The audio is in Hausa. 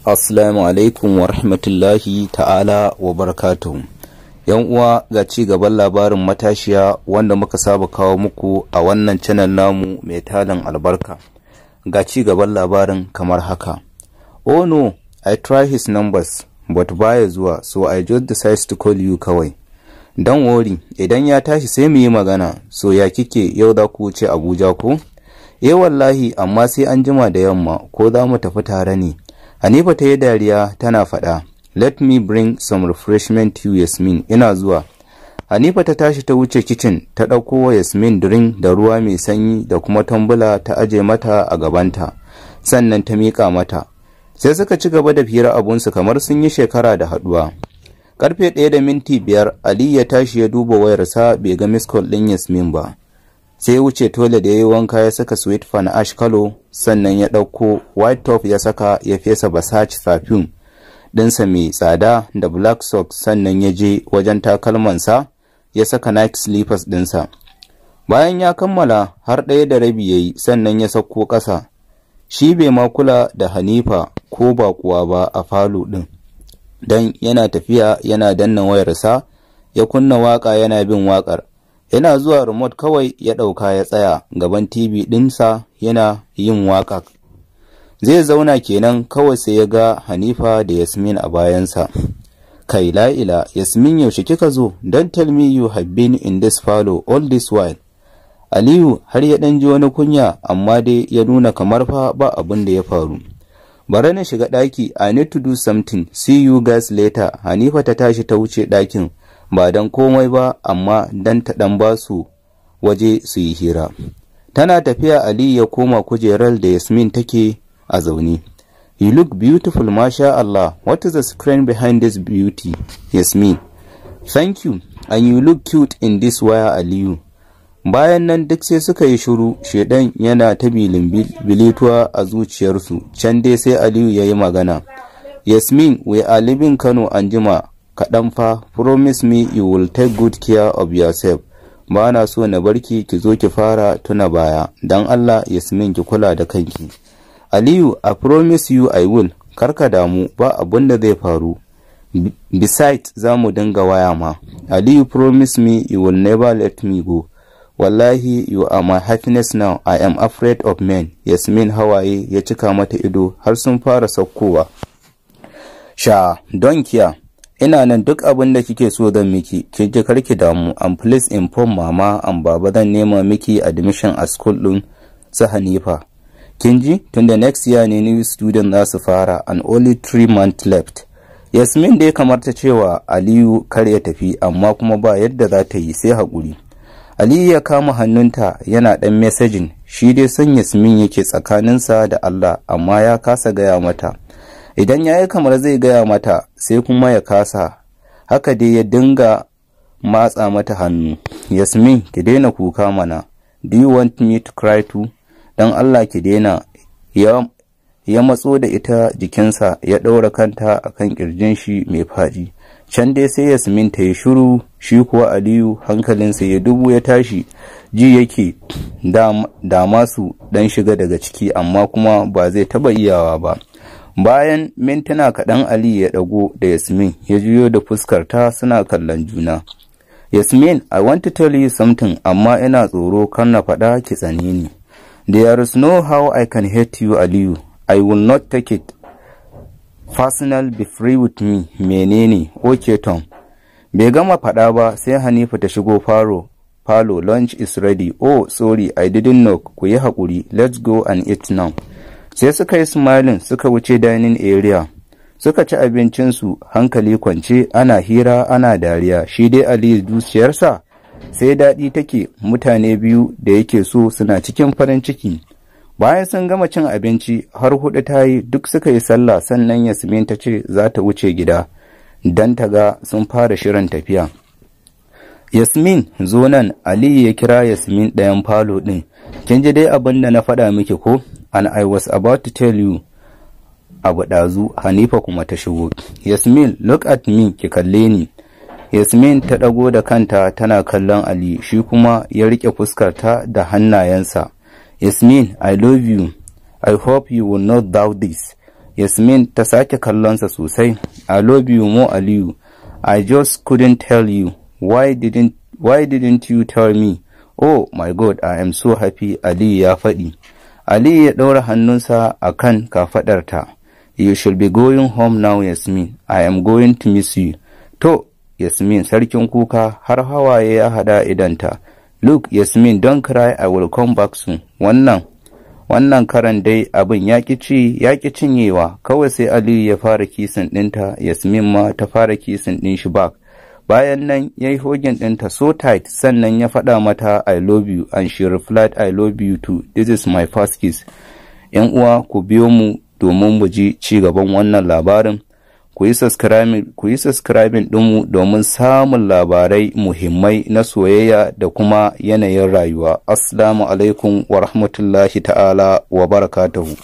Assalamu alaikum wa rahmatullahi ta'ala wa barakatuhu. Yan uwa, ga ci gaban labarin matashiya wanda muka saba kawo muku a wannan channel namu mai tarin albarka. Ga ci gaban labarin kamar haka. Oh no, I try his numbers but baya zuwa, so I just decided to call you kawai. Don't worry, idan ya tashi sai mu yi magana. So ya kike, yau za ku wuce Abuja ko? Wallahi, amma sai an jima da yamma, ko za mu tafi tare ne. Hanifa ta yi dariya tana faɗa, let me bring some refreshment to Yasmin, ina zuwa. Hanifa ta tashi ta wuce kitchen, ta ɗauko wa Yasmin drink da ruwa mai sanyi da kuma tambula ta aje mata a gabanta, sannan ta miƙa mata. Sai suka ci gaba da fira abunsu kamar sun yi shekara da haɗuwa. Karfe 1:05 Ali ya tashi ya duba wayarsa bai ga miss call ɗin Yasmin ba. Sai ya wuce tole da ya yi wanka ya saka sweet fan ash kalo, sannan ya ɗauko white top ya saka ya fesa Versace perfume ɗinsa mai tsada da black socks, sannan ya je wajen takalmansa ya saka Nike slippers ɗinsa. Bayan ya kammala har 1:30 ya yi, sannan ya sauko ƙasa. Shi bai ma kula da Hanifa ko ba kuwa ba a falo ɗin, don yana tafiya yana danna wayarsa, ya kunna waƙa yana bin waƙar. Yana zuwa remote kawai ya ɗauka ya tsaya gaban TV ɗinsa yana yin waƙa. Zai zauna kenan kawai sai ya ga Hanifa da Yasmin a bayansa. Kai la'ila, Yasmin yaushe kika zo? Don't tell me you have been in this parlor all this while. Aliyu har ya ɗan ji wani kunya, amma dai ya nuna kamar fa ba abin da ya faru. Bari na shiga ɗaki, I need to do something, see you guys later. Hanifa ta tashi ta wuce ɗakin, ba don komai ba amma don ta ɗan ba su waje su yi hira. Tana tafiya Ali ya koma kujerar da Yasmin take a zaune. You look beautiful, masha Allah. What is the screen behind this beauty? Yasmin. Thank you. And you look cute in this wire, Aliyu. Bayan nan duk sai suka yi shiru, shedan yana ta bilituwa a zuciyarsu. Can dai sai Aliyu ya yi magana. Yasmin, we are leaving Kano anjima. Kaɗan fa, promise me you will take good care of yourself. Ba na so na barki ki zo ki fara tuna baya. Dan Allah Yasmin ki kula da kanki. Aliyu, I promise you I will. Karka damu, ba abun da zai faru. Besides, za mu dinga waya ma. Aliyu, promise me you will never let me go. Wallahi, you are my happiness now. I am afraid of men. Yasmin hawaye ya cika mata ido har sun fara saukowa. Sha, don kiya. Ina nan duk abin da kike so zan miki, ki je karki damu, and please inform mama and baba zan nema miki admission a school din su Hanifa. Kin ji? Tunda next year ne new student za su fara and only 3 months left. Yasmin dai kamar ta cewa Aliyu kar ya tafi, amma kuma ba yadda za ta yi sai haƙuri. Aliyu ya kama hannunta yana ɗan messaging, shi dai son Yasmin yake tsakaninsa da Allah, amma ya kasa gaya mata. Idan ya yi kamar zai gaya mata sai kuma ya kasa, haka dai ya dinga matsa mata hannu. Yasmin, ki daina kuka mana. Do you want me to cry too? Dan Allah ki daina. Ya matso da ita jikinsa ya ɗaura kanta akan ƙirjin shi mai faɗi. Can dai sai Yasmin ta yi shiru, shi kuwa Aliyu hankalinsa ya dubu ya tashi, ji yake da masu dan shiga daga ciki, amma kuma ba zai taɓa iyawa ba. Bayan mintuna kaɗan Ali ya ɗago da Yasmin ya juyo da fuskarta suna kallon juna. Yasmin, I want to tell you something, amma ina tsoro kar na faɗa ki tsane ni. There is no how I can hate you, Aliyu. I will not take it personal, be free with me. Menene? Okay, Tom. Bai gama faɗa ba sai Hanifa ta shigo falo, lunch is ready. Oh, sorry, I didn't know. Ku yi haƙuri, let's go and eat now. Sai suka yi smiling suka wuce dining area, suka ci abincinsu hankali kwance, ana hira ana dariya. Shi dai Ali zuciyarsa sai daɗi take, mutane biyu da yake so suna cikin farin ciki. Bayan sun gama cin abinci har 4 ta yi duk suka yi sallah, sannan Yasmin ta ce za ta wuce gida don ta ga sun fara shirin tafiya. Yasmin, zo nan. Ali ya kira Yasmin ɗayan falo ɗin. Kin ji dai abin da na faɗa miki ko? And I was about to tell you abu ɗazu. Hanifa kuma ta shigo. Yasmin, look at me, ki kalle ni. Yasmin ta ɗago da kanta tana kallon Ali, shi kuma ya riƙe fuskarta da hannayensa. Yasmin, I love you. I hope you will not doubt this. Yasmin ta sake kallonsa sosai. I love you more, Aliyu. I just couldn't tell you. Why didn't you tell me? Oh my God, I am so happy, Aliyu ya faɗi. Aliyu ya ɗaura hannunsa a kan kafaɗarta. You should be going home now, Yasmin. I am going to miss you. To, Yasmin, sarkin kuka har hawaye ya hada idanta. Look, Yasmin, don't cry, I will come back soon. Wannan karan dai abin ya ƙi cinyewa, kawai sai Aliyu ya fara kisin ɗinta, Yasmin ma ta fara kisin ɗin shi back. Bayan nan ya yi hogin ɗinta so tight, sannan ya faɗa mata I love you, and she replied I love you too. This is my first kiss. ‘Yan uwa, ku biyo mu domin mu ji ci gaban wannan labarin. Ku yi subscribing ɗinmu domin samun labarai muhimmai na soyayya da kuma yanayin rayuwa. Assalamu alaikum wa rahmatullahi ta'ala wa barakatuhu.